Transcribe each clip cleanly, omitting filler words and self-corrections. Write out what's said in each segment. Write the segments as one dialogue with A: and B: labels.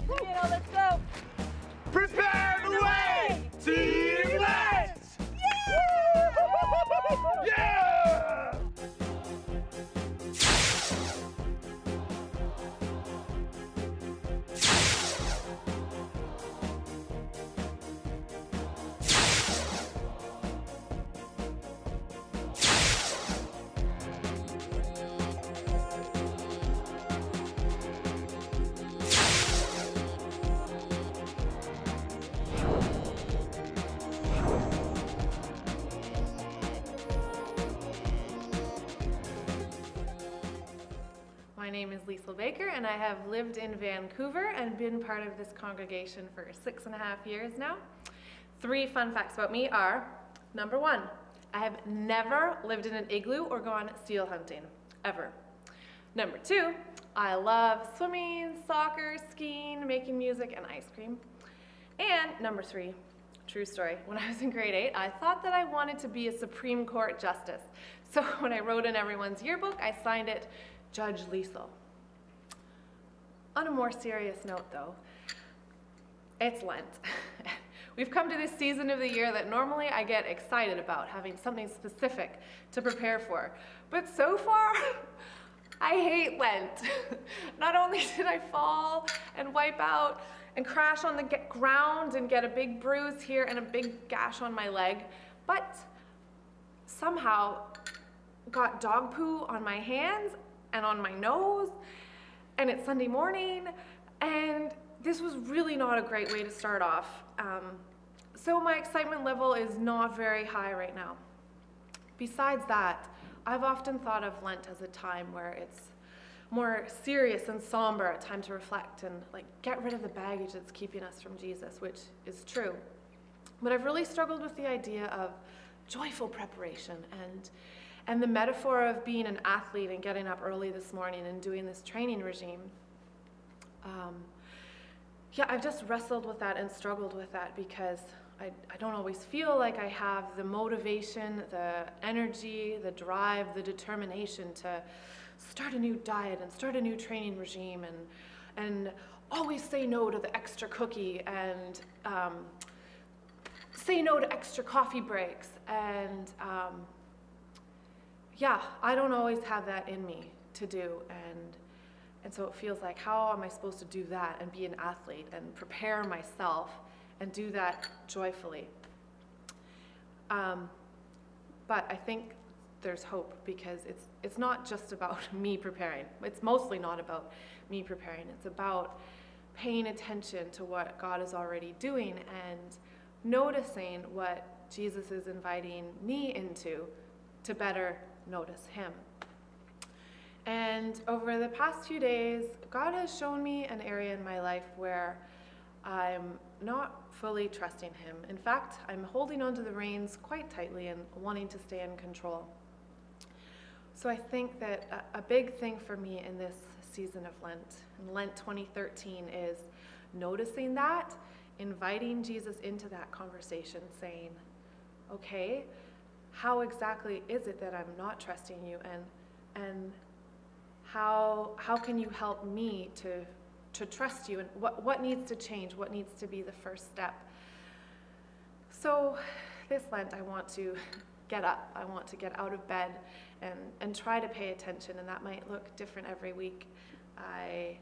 A: let's go.
B: Prepare the way, Team LENT! Yeah!
C: My name is Lisa Baker and I have lived in Vancouver and been part of this congregation for 6.5 years now. 3 fun facts about me are, number 1, I have never lived in an igloo or gone seal hunting, ever. Number 2, I love swimming, soccer, skiing, making music, and ice cream. And number 3, true story, when I was in grade 8, I thought that I wanted to be a Supreme Court justice. So when I wrote in everyone's yearbook, I signed it Judge Lisa. On a more serious note though, it's Lent. We've come to this season of the year that normally I get excited about, having something specific to prepare for. But so far, I hate Lent. Not only did I fall and wipe out and crash on the ground and get a big bruise here and a big gash on my leg, but somehow got dog poo on my hands and on my nose, and it's Sunday morning, and this was really not a great way to start off. So my excitement level is not very high right now. Besides that, I've often thought of Lent as a time where it's more serious and somber, a time to reflect and get rid of the baggage that's keeping us from Jesus, which is true. But I've really struggled with the idea of joyful preparation and the metaphor of being an athlete and getting up early this morning and doing this training regime. Yeah, I've just wrestled with that and struggled with that because I don't always feel like I have the motivation, the energy, the drive, the determination to start a new diet and start a new training regime and always say no to the extra cookie and say no to extra coffee breaks and yeah, I don't always have that in me to do, and so it feels like, how am I supposed to do that and be an athlete and prepare myself and do that joyfully? But I think there's hope because it's not just about me preparing. It's mostly not about me preparing. It's about paying attention to what God is already doing and noticing what Jesus is inviting me into to better notice him. And over the past few days, God has shown me an area in my life where I'm not fully trusting him. In fact, I'm holding onto the reins quite tightly and wanting to stay in control. So I think that a big thing for me in this season of Lent, in Lent 2013, is noticing that, inviting Jesus into that conversation, saying, okay, how exactly is it that I'm not trusting you, and how can you help me to trust you, and what needs to change, what needs to be the first step? So this Lent I want to get up, I want to get out of bed and try to pay attention, and that might look different every week. I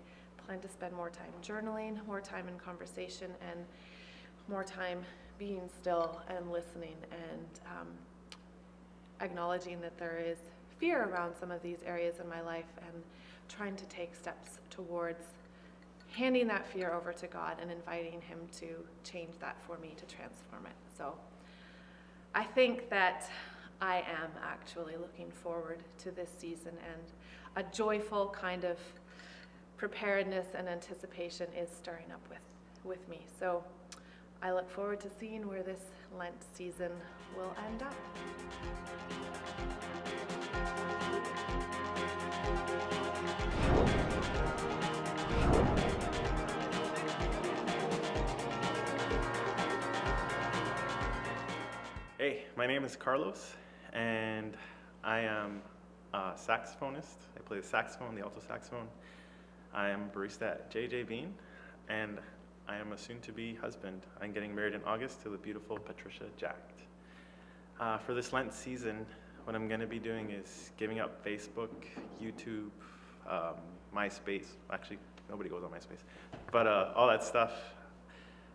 C: plan to spend more time journaling, more time in conversation, and more time being still and listening and acknowledging that there is fear around some of these areas in my life and trying to take steps towards handing that fear over to God and inviting him to change that for me, to transform it. So I think that I am actually looking forward to this season, and a joyful kind of preparedness and anticipation is stirring up with me. So I look forward to seeing where this Lent season will end up.
D: Hey, my name is Carlos, and I am a saxophonist. I play the saxophone, the alto saxophone. I am a barista at JJ Bean. and I am a soon-to-be husband. I'm getting married in August to the beautiful Patricia Jacked. For this Lent season, what I'm going to be doing is giving up Facebook, YouTube, MySpace. Actually, nobody goes on MySpace. But all that stuff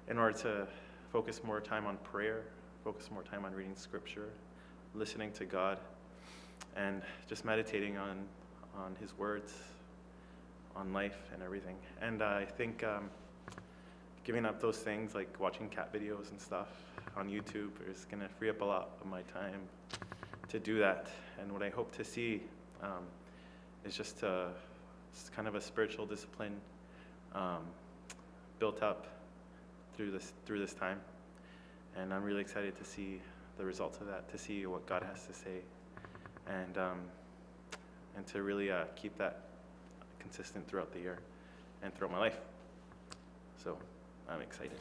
D: in order to focus more time on prayer, focus more time on reading scripture, listening to God, and just meditating on His words, on life and everything. And I think giving up those things like watching cat videos and stuff on YouTube is going to free up a lot of my time to do that. And what I hope to see is just kind of a spiritual discipline built up through this time. And I'm really excited to see the results of that, to see what God has to say, and to really keep that consistent throughout the year and throughout my life. So I'm excited.